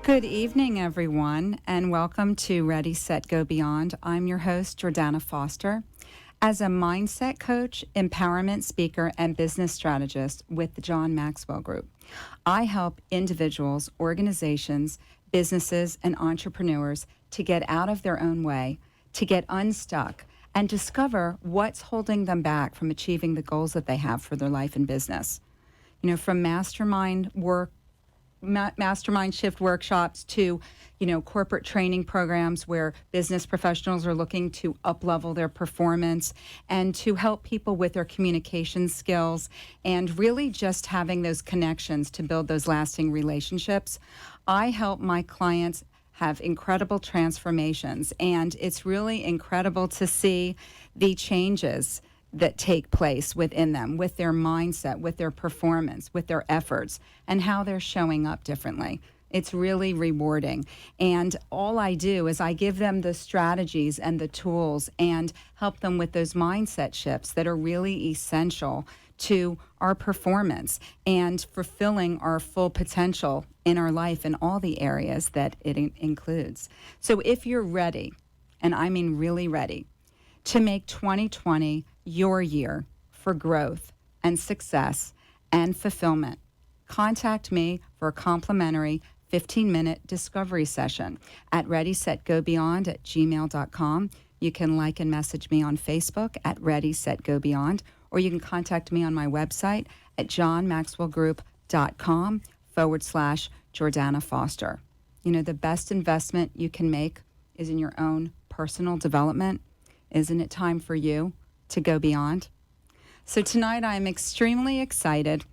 Good evening, everyone, and welcome to Ready, Set, Go Beyond. I'm your host, Jordana Foster. As a mindset coach, empowerment speaker, and business strategist with the John Maxwell Group, I help individuals, organizations, businesses, and entrepreneurs to get out of their own way, to get unstuck, and discover what's holding them back from achieving the goals that they have for their life and business. From mastermind shift workshops to, corporate training programs where business professionals are looking to up-level their performance and to help people with their communication skills and really just having those connections to build those lasting relationships. I help my clients have incredible transformations, and it's really incredible to see the changes that take place within them, with their mindset, with their performance, with their efforts, and how they're showing up differently. It's really rewarding. And all I do is I give them the strategies and the tools and help them with those mindset shifts that are really essential to our performance and fulfilling our full potential in our life in all the areas that it includes. So if you're ready, and I mean really ready, to make 2020 your year for growth and success and fulfillment, contact me for a complimentary 15-minute discovery session at readysetgobeyond@gmail.com. You can like and message me on Facebook at readysetgobeyond, or you can contact me on my website at johnmaxwellgroup.com/Jordana Foster. The best investment you can make is in your own personal development. Isn't it time for you to go beyond? So tonight I'm extremely excited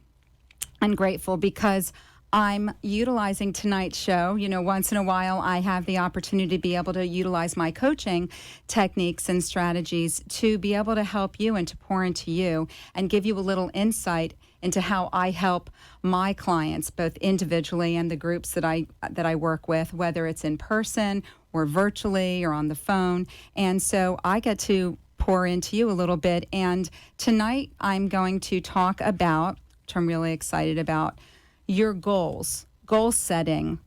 and grateful because I'm utilizing tonight's show. Once in a while I have the opportunity to be able to utilize my coaching techniques and strategies to be able to help you and to pour into you and give you a little insight into how I help my clients, both individually and the groups that I work with, whether it's in person or virtually or on the phone. And so I get to pour into you a little bit. And tonight I'm going to talk about, which I'm really excited about, your goal setting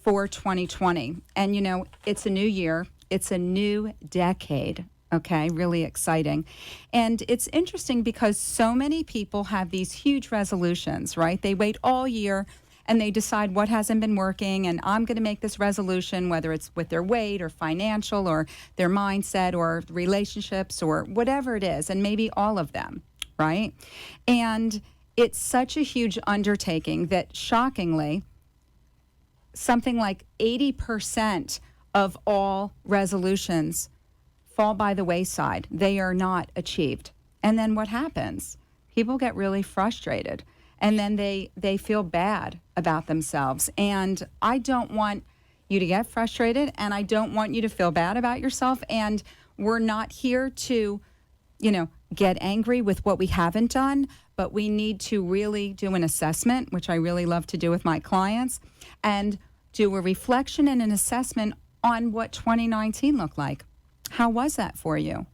for 2020. And, it's a new year. It's a new decade. Okay, really exciting. And it's interesting because so many people have these huge resolutions, right? They wait all year and they decide what hasn't been working, and I'm going to make this resolution, whether it's with their weight or financial or their mindset or relationships or whatever it is, and maybe all of them, right? And it's such a huge undertaking that shockingly, something like 80% of all resolutions fall by the wayside. They are not achieved. And then what happens? People get really frustrated. And then they feel bad about themselves. And I don't want you to get frustrated, and I don't want you to feel bad about yourself. And we're not here to, get angry with what we haven't done, but we need to really do an assessment, which I really love to do with my clients, and do a reflection and an assessment on what 2019 looked like. How was that for you?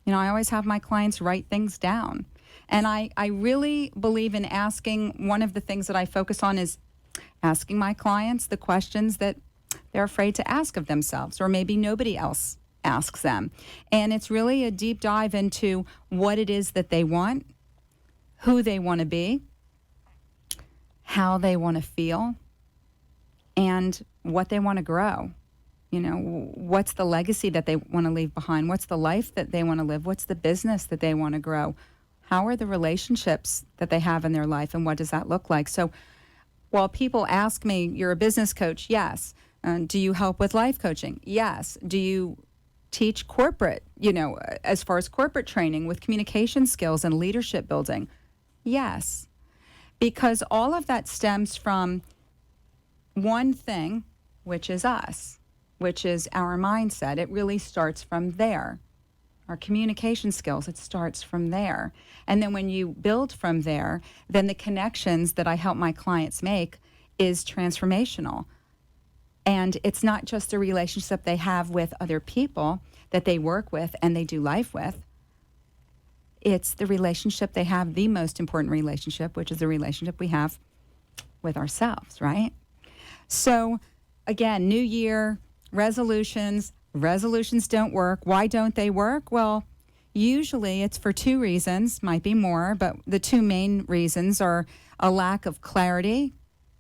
I always have my clients write things down. And I really believe in asking, one of the things that I focus on is asking my clients the questions that they're afraid to ask of themselves, or maybe nobody else asks them. And it's really a deep dive into what it is that they want, who they want to be, how they want to feel, and what they want to grow. What's the legacy that they want to leave behind? What's the life that they want to live? What's the business that they want to grow? How are the relationships that they have in their life, and what does that look like? So while people ask me, you're a business coach? Yes. Do you help with life coaching? Yes. Do you teach corporate, as far as corporate training with communication skills and leadership building? Yes. Because all of that stems from one thing, which is us, which is our mindset. It really starts from there. Our communication skills, it starts from there. And then when you build from there, then the connections that I help my clients make is transformational. And it's not just a relationship they have with other people that they work with and they do life with. It's the relationship they have, the most important relationship, which is the relationship we have with ourselves, right? So again, new year, resolutions. Resolutions don't work. Why don't they work? Well, usually it's for two reasons, might be more, but the two main reasons are a lack of clarity,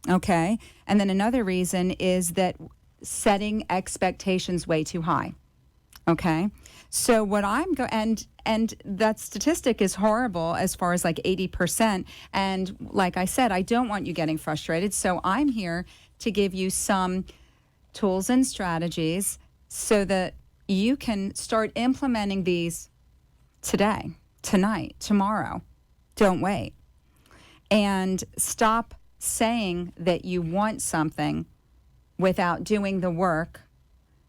okay? And then another reason is that setting expectations way too high, okay? So what and that statistic is horrible as far as like 80%. And like I said, I don't want you getting frustrated. So I'm here to give you some tools and strategies so that you can start implementing these today, tonight, tomorrow. Don't wait. And stop saying that you want something without doing the work.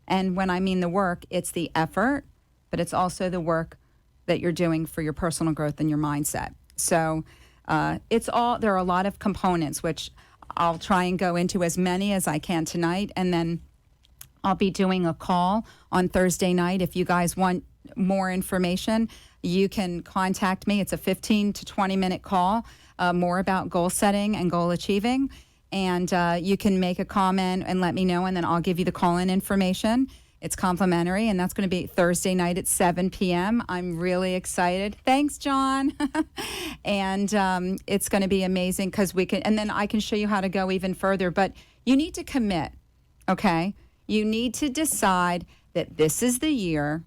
And when I mean the work, it's the effort, but it's also the work that you're doing for your personal growth and your mindset. So there are a lot of components, which I'll try and go into as many as I can tonight. And then I'll be doing a call on Thursday night. If you guys want more information, you can contact me. It's a 15 to 20 minute call, more about goal setting and goal achieving. And you can make a comment and let me know, and then I'll give you the call-in information. It's complimentary, and that's going to be Thursday night at 7 p.m. I'm really excited. Thanks, John. And it's going to be amazing because and then I can show you how to go even further. But you need to commit, okay? You need to decide that this is the year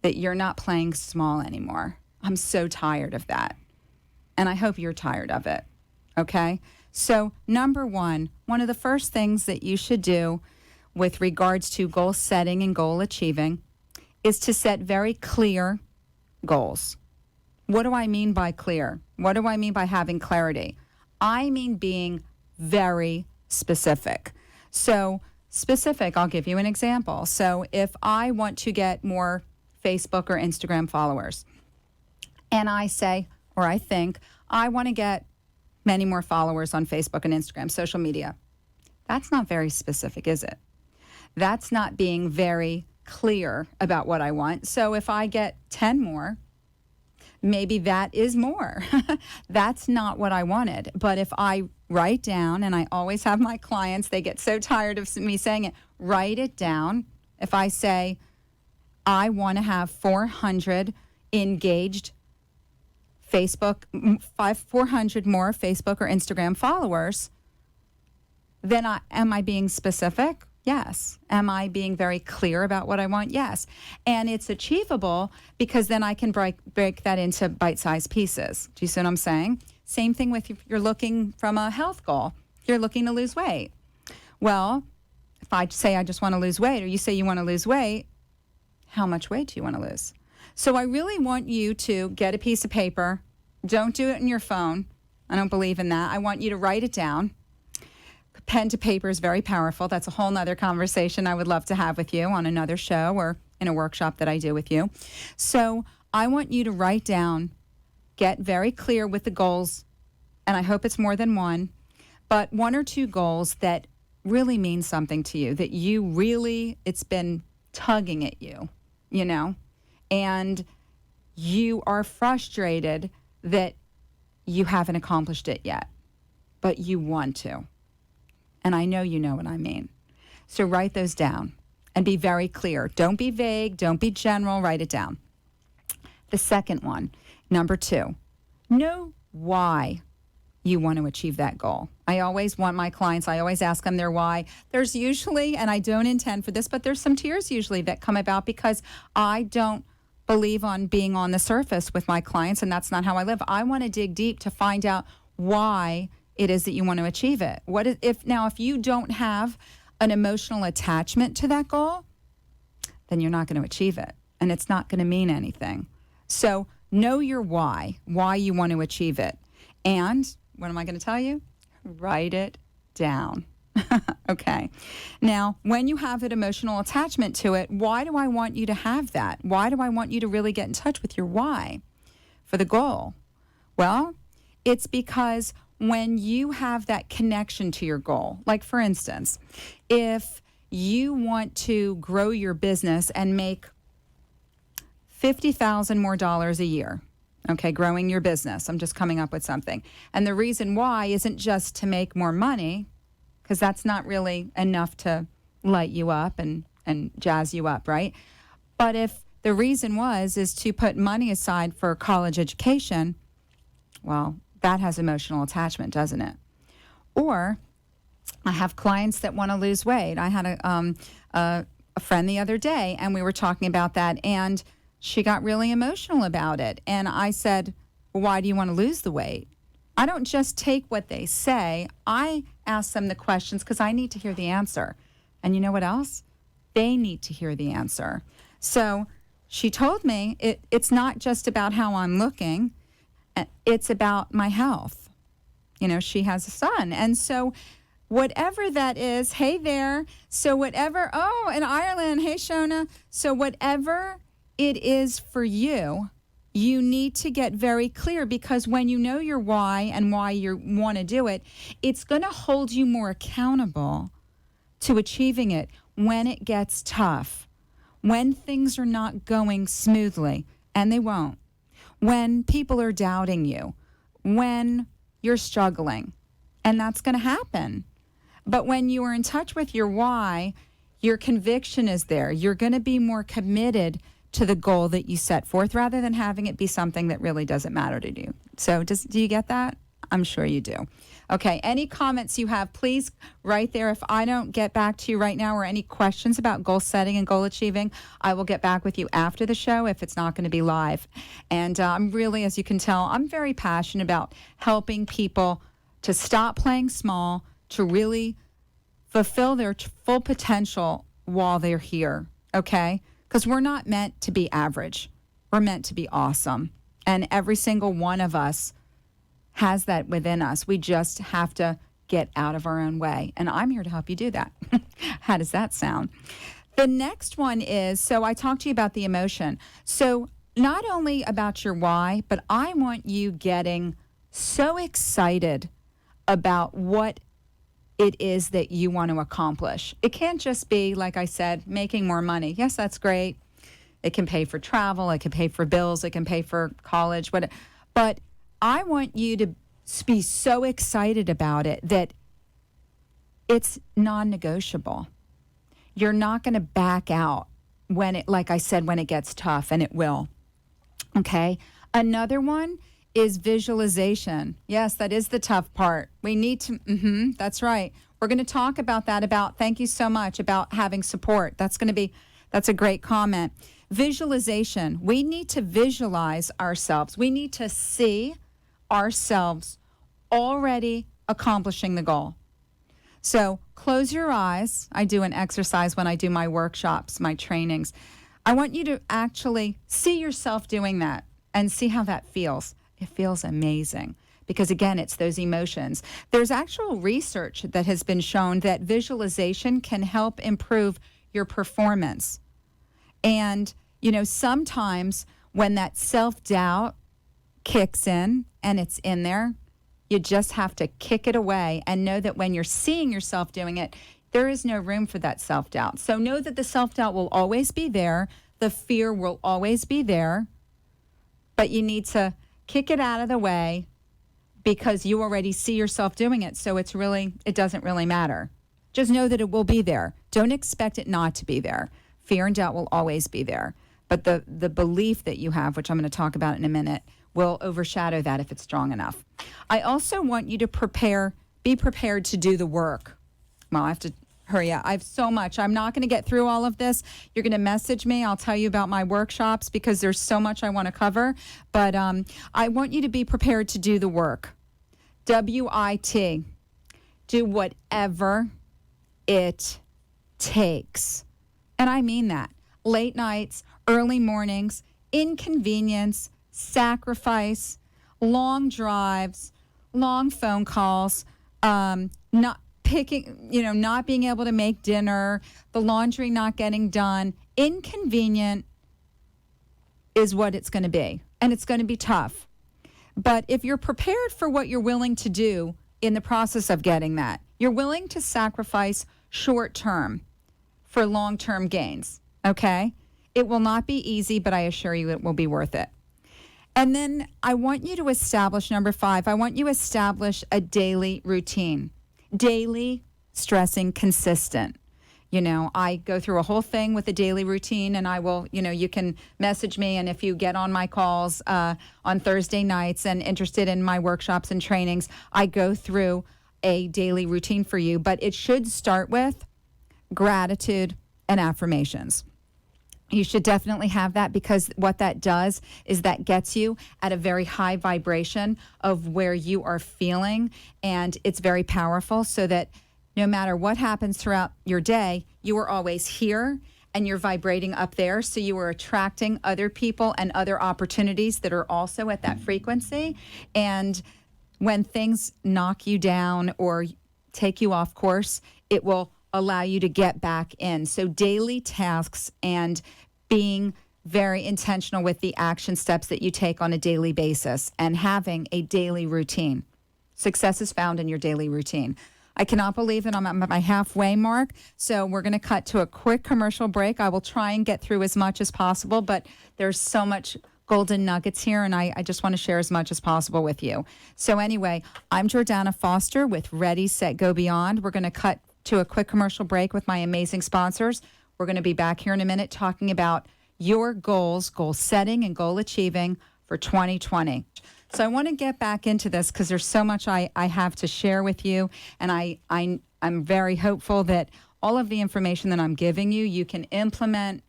that you're not playing small anymore. I'm so tired of that. And I hope you're tired of it, okay? So number one of the first things that you should do with regards to goal setting and goal achieving is to set very clear goals. What do I mean by clear? What do I mean by having clarity? I mean being very specific. So specific, I'll give you an example. So if I want to get more Facebook or Instagram followers, and I say, or I think, I want to get many more followers on Facebook and Instagram, social media. That's not very specific, is it? That's not being very clear about what I want. So if I get 10 more, maybe that is more. That's not what I wanted. But if I write down, and I always have my clients, they get so tired of me saying it, write it down. If I say, I want to have 400 engaged Facebook, 400 more Facebook or Instagram followers, then am I being specific? Yes. Am I being very clear about what I want? Yes. And it's achievable because then I can break that into bite-sized pieces. Do you see what I'm saying? Same thing with if you're looking from a health goal. You're looking to lose weight. Well, if I say I just want to lose weight, or you say you want to lose weight, how much weight do you want to lose? So I really want you to get a piece of paper. Don't do it on your phone. I don't believe in that. I want you to write it down. Pen to paper is very powerful. That's a whole nother conversation I would love to have with you on another show or in a workshop that I do with you. So I want you to write down, get very clear with the goals, and I hope it's more than one, but one or two goals that really mean something to you, that you really, it's been tugging at you, you know, and you are frustrated that you haven't accomplished it yet, but you want to. And I know you know what I mean. So write those down and be very clear. Don't be vague. Don't be general. Write it down. The second one, number 2, know why you want to achieve that goal. I always want my clients, I always ask them their why. There's usually, and I don't intend for this, but there's some tears usually that come about because I don't believe on being on the surface with my clients, and that's not how I live. I want to dig deep to find out why it is that you want to achieve it. If you don't have an emotional attachment to that goal, then you're not going to achieve it, and it's not going to mean anything. So know your why you want to achieve it. And what am I going to tell you? Write it down. Okay. Now, when you have an emotional attachment to it, why do I want you to have that? Why do I want you to really get in touch with your why for the goal? Well, it's because when you have that connection to your goal, like for instance, if you want to grow your business and make $50,000 more a year, okay, growing your business, I'm just coming up with something. And the reason why isn't just to make more money, because that's not really enough to light you up and jazz you up, right? But if the reason is to put money aside for college education, well, that has emotional attachment, doesn't it? Or I have clients that want to lose weight. I had a friend the other day, and we were talking about that, and she got really emotional about it. And I said, well, why do you want to lose the weight? I don't just take what they say. I ask them the questions because I need to hear the answer. And you know what else? They need to hear the answer. So she told me it's not just about how I'm looking. It's about my health. You know, she has a son. And so whatever that is, hey there. So whatever, oh, in Ireland, hey, Shona. So whatever it is for you, you need to get very clear, because when you know your why and why you want to do it, it's going to hold you more accountable to achieving it when it gets tough, when things are not going smoothly, and they won't, when people are doubting you, when you're struggling, and that's going to happen. But when you are in touch with your why, your conviction is there. You're going to be more committed to the goal that you set forth rather than having it be something that really doesn't matter to you. So do you get that? I'm sure you do. Okay, any comments you have, please write there. If I don't get back to you right now, or any questions about goal setting and goal achieving, I will get back with you after the show if it's not going to be live. And I'm really, as you can tell, I'm very passionate about helping people to stop playing small, to really fulfill their full potential while they're here, okay? Because we're not meant to be average. We're meant to be awesome. And every single one of us has that within us. We just have to get out of our own way. And I'm here to help you do that. How does that sound? The next one is, so I talked to you about the emotion. So not only about your why, but I want you getting so excited about what it is that you want to accomplish. It can't just be, like I said, making more money. Yes, that's great. It can pay for travel. It can pay for bills. It can pay for college. But I want you to be so excited about it that it's non-negotiable. You're not going to back out when it, like I said, when it gets tough, and it will. Okay? Another one is visualization. Yes, that is the tough part. We need to, that's right. We're going to talk about that, thank you so much, about having support. That's a great comment. Visualization. We need to visualize ourselves. We need to see ourselves already accomplishing the goal. So close your eyes. I do an exercise when I do my workshops, my trainings. I want you to actually see yourself doing that and see how that feels. It feels amazing because, again, it's those emotions. There's actual research that has been shown that visualization can help improve your performance. And, you know, sometimes when that self-doubt kicks in and it's in there, you just have to kick it away and know that when you're seeing yourself doing it, there is no room for that self-doubt. So know that the self-doubt will always be there. The fear will always be there. But you need to kick it out of the way because you already see yourself doing it. So it doesn't really matter. Just know that it will be there. Don't expect it not to be there. Fear and doubt will always be there. But the belief that you have, which I'm going to talk about in a minute, will overshadow that if it's strong enough. I also want you to be prepared to do the work. Well, I have to hurry up. I have so much. I'm not going to get through all of this. You're going to message me. I'll tell you about my workshops because there's so much I want to cover. But I want you to be prepared to do the work. WIT. Do whatever it takes. And I mean that. Late nights, early mornings, inconvenience, sacrifice, long drives, long phone calls, not being able to make dinner, the laundry not getting done. Inconvenient is what it's going to be, and it's going to be tough. But if you're prepared for what you're willing to do in the process of getting that, you're willing to sacrifice short term for long term gains, okay? It will not be easy, but I assure you it will be worth it. And then I want you to establish, number 5, I want you to establish a daily routine. Daily, stressing, consistent. I go through a whole thing with a daily routine, and I will, you can message me. And if you get on my calls on Thursday nights and interested in my workshops and trainings, I go through a daily routine for you. But it should start with gratitude and affirmations. You should definitely have that, because what that does is that gets you at a very high vibration of where you are feeling. And it's very powerful, so that no matter what happens throughout your day, you are always here and you're vibrating up there. So you are attracting other people and other opportunities that are also at that frequency. And when things knock you down or take you off course, it will allow you to get back in. So daily tasks and being very intentional with the action steps that you take on a daily basis and having a daily routine. Success is found in your daily routine. I cannot believe that I'm at my halfway mark, so we're going to cut to a quick commercial break. I will try and get through as much as possible, but there's so much golden nuggets here, and I just want to share as much as possible with you. So anyway, I'm Jordana Foster with Ready, Set, Go Beyond. We're going to cut to a quick commercial break with my amazing sponsors. We're going to be back here in a minute talking about your goals, goal setting and goal achieving for 2020. So I want to get back into this because there's so much I have to share with you. And I'm very hopeful that all of the information that I'm giving you, you can implement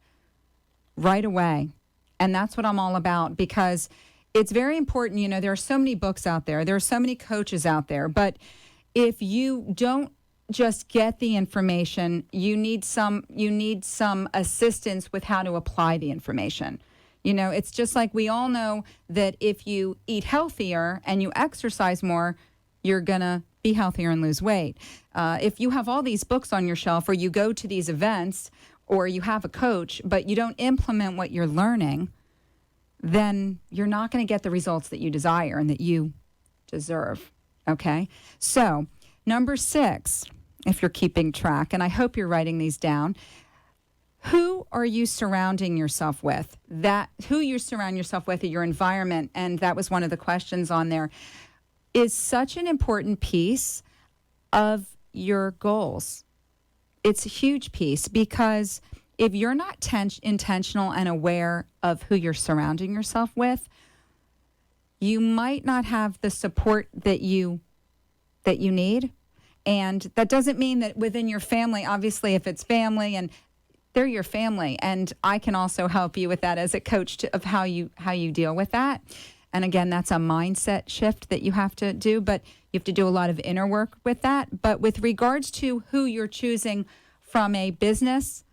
right away. And that's what I'm all about, because it's very important. There are so many books out there. There are so many coaches out there. But if you don't just get the information, you need some assistance with how to apply the information. It's just like we all know that if you eat healthier and you exercise more, you're going to be healthier and lose weight. If you have all these books on your shelf, or you go to these events, or you have a coach, but you don't implement what you're learning, then you're not going to get the results that you desire and that you deserve. Okay? So, number 6, if you're keeping track, and I hope you're writing these down, who are you surrounding yourself with? Who you surround yourself with, your environment, and that was one of the questions on there, is such an important piece of your goals. It's a huge piece, because if you're not intentional and aware of who you're surrounding yourself with, you might not have the support that you need. And that doesn't mean that within your family, obviously, if it's family and they're your family, and I can also help you with that as a coach of how you deal with that. And again, that's a mindset shift that you have to do, but you have to do a lot of inner work with that. But with regards to who you're choosing from a business,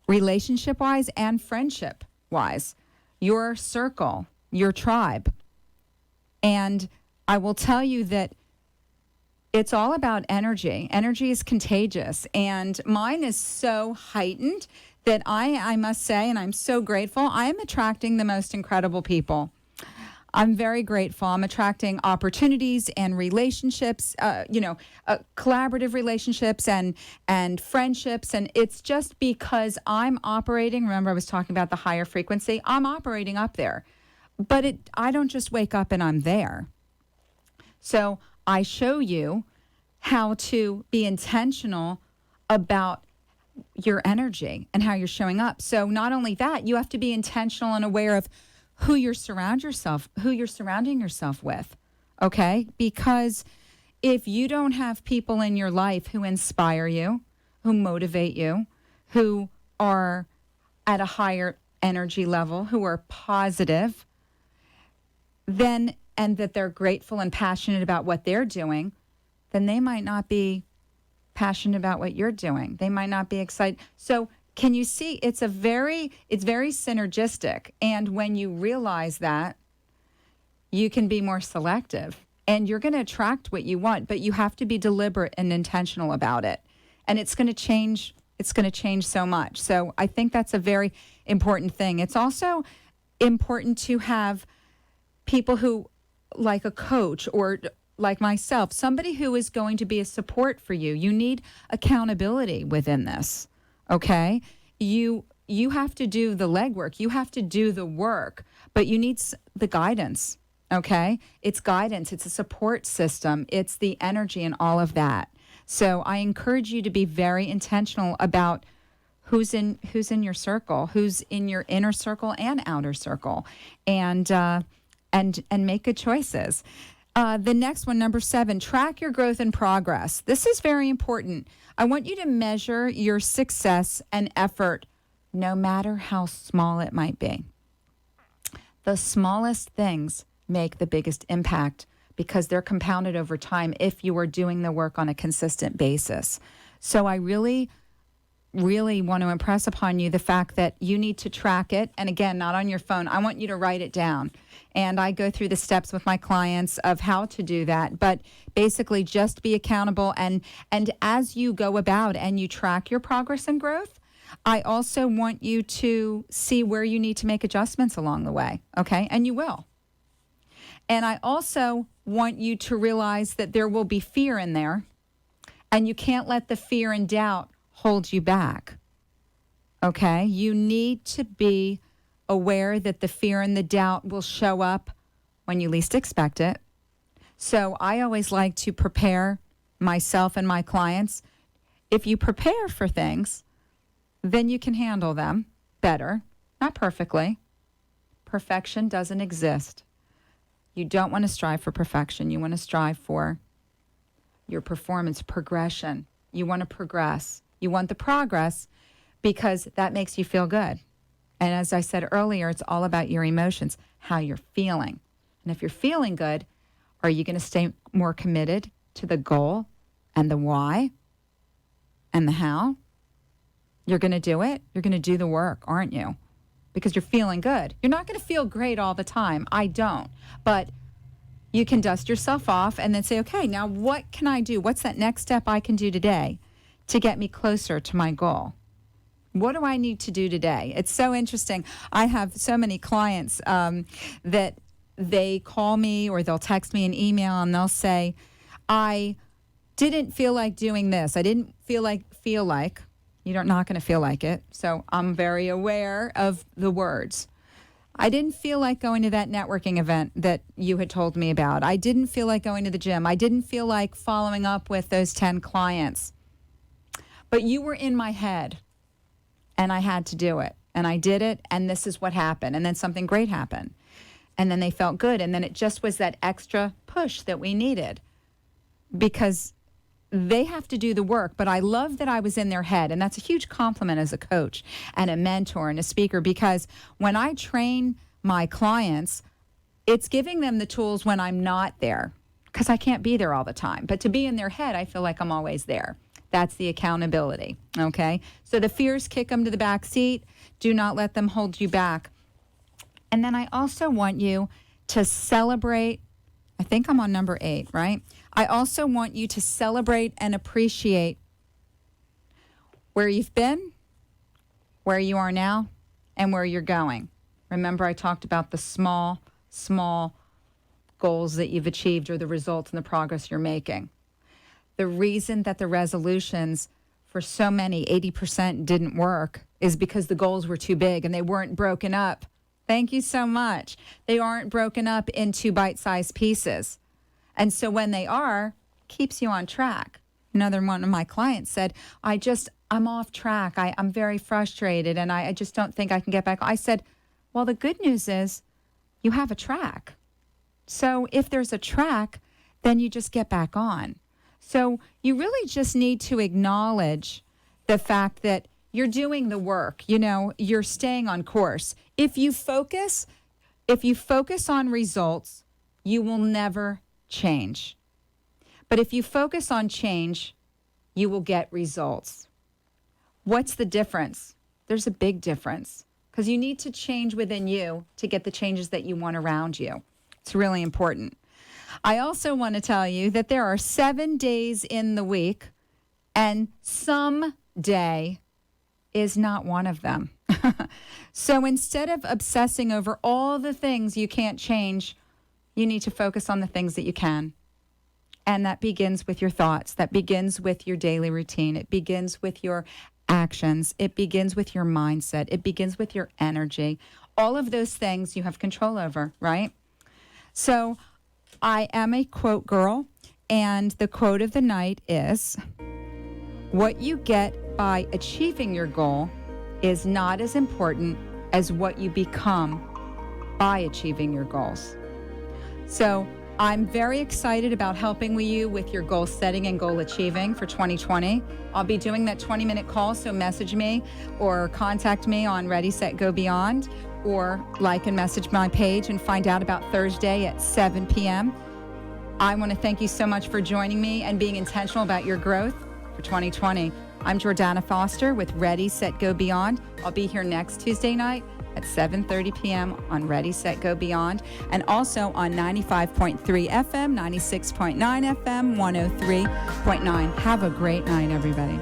relationship-wise, and friendship-wise, your circle, your tribe. And I will tell you that it's all about energy. Energy is contagious, and mine is so heightened that I must say, and I'm so grateful, I am attracting the most incredible people. I'm very grateful. I'm attracting opportunities and relationships, collaborative relationships and friendships. And it's just because I'm operating. Remember, I was talking about the higher frequency. I'm operating up there. But I don't just wake up and I'm there. So I show you how to be intentional about your energy and how you're showing up. So not only that, you have to be intentional and aware of who you're surrounding yourself with, okay? Because if you don't have people in your life who inspire you, who motivate you, who are at a higher energy level, who are positive, then, and that they're grateful and passionate about what they're doing, then they might not be passionate about what you're doing. They might not be excited. So can you see, it's very synergistic. And when you realize that, you can be more selective and you're going to attract what you want, but you have to be deliberate and intentional about it. And it's going to change so much. So I think that's a very important thing. It's also important to have people who, like a coach or like myself, somebody who is going to be a support for you. You need accountability within this. Okay, you have to do the legwork. You have to do the work, but you need the guidance. Okay, it's guidance. It's a support system. It's the energy and all of that. So I encourage you to be very intentional about who's in your circle, who's in your inner circle and outer circle, and make good choices. The next one, number 7, track your growth and progress. This is very important. I want you to measure your success and effort, no matter how small it might be. The smallest things make the biggest impact because they're compounded over time if you are doing the work on a consistent basis. So I really want to impress upon you the fact that you need to track it. And again, not on your phone. I want you to write it down. And I go through the steps with my clients of how to do that. But basically just be accountable. And as you go about and you track your progress and growth, I also want you to see where you need to make adjustments along the way. Okay? And you will. And I also want you to realize that there will be fear in there. And you can't let the fear and doubt hold you back. Okay? You need to be aware that the fear and the doubt will show up when you least expect it. So I always like to prepare myself and my clients. If you prepare for things, then you can handle them better. Not perfectly. Perfection doesn't exist. You don't want to strive for perfection. You want to strive for your performance progression. You want to progress. You want the progress because that makes you feel good. And as I said earlier, it's all about your emotions, how you're feeling. And if you're feeling good, are you going to stay more committed to the goal and the why and the how? You're going to do it. You're going to do the work, aren't you? Because you're feeling good. You're not going to feel great all the time. I don't. But you can dust yourself off and then say, okay, now what can I do? What's that next step I can do today to get me closer to my goal? What do I need to do today? It's so interesting. I have so many clients that they call me or they'll text me an email and they'll say, I didn't feel like doing this. I didn't feel like. You're not going to feel like it. So I'm very aware of the words. I didn't feel like going to that networking event that you had told me about. I didn't feel like going to the gym. I didn't feel like following up with those 10 clients. But you were in my head, and I had to do it. And I did it, and this is what happened. And then something great happened. And then they felt good. And then it just was that extra push that we needed because they have to do the work. But I love that I was in their head. And that's a huge compliment as a coach and a mentor and a speaker, because when I train my clients, it's giving them the tools when I'm not there, because I can't be there all the time. But to be in their head, I feel like I'm always there. That's the accountability. Okay. So the fears, kick them to the back seat. Do not let them hold you back. And then I also want you to celebrate. I think I'm on number 8, right? I also want you to celebrate and appreciate where you've been, where you are now, and where you're going. Remember, I talked about the small goals that you've achieved or the results and the progress you're making. The reason that the resolutions for so many, 80%, didn't work is because the goals were too big and they weren't broken up. Thank you so much. They aren't broken up into bite-sized pieces. And so when they are, keeps you on track. Another one of my clients said, I'm off track. I'm very frustrated and I just don't think I can get back. I said, well, the good news is you have a track. So if there's a track, then you just get back on. So you really just need to acknowledge the fact that you're doing the work. You know, you're staying on course. If you focus on results, you will never change. But if you focus on change, you will get results. What's the difference? There's a big difference, because you need to change within you to get the changes that you want around you. It's really important. I also want to tell you that there are 7 days in the week, and some day is not one of them. So instead of obsessing over all the things you can't change, you need to focus on the things that you can. And that begins with your thoughts. That begins with your daily routine. It begins with your actions. It begins with your mindset. It begins with your energy. All of those things you have control over, right? So I am a quote girl, And the quote of the night is, what you get by achieving your goal is not as important as what you become by achieving your goals. So I'm very excited about helping you with your goal setting and goal achieving for 2020. I'll be doing that 20-minute call, so message me or contact me on Ready, Set, Go Beyond, or like and message my page and find out about Thursday at 7 p.m. I want to thank you so much for joining me and being intentional about your growth for 2020. I'm Jordana Foster with Ready, Set, Go Beyond. I'll be here next Tuesday night at 7:30 p.m. on Ready, Set, Go Beyond, and also on 95.3 FM, 96.9 FM, 103.9. Have a great night, everybody.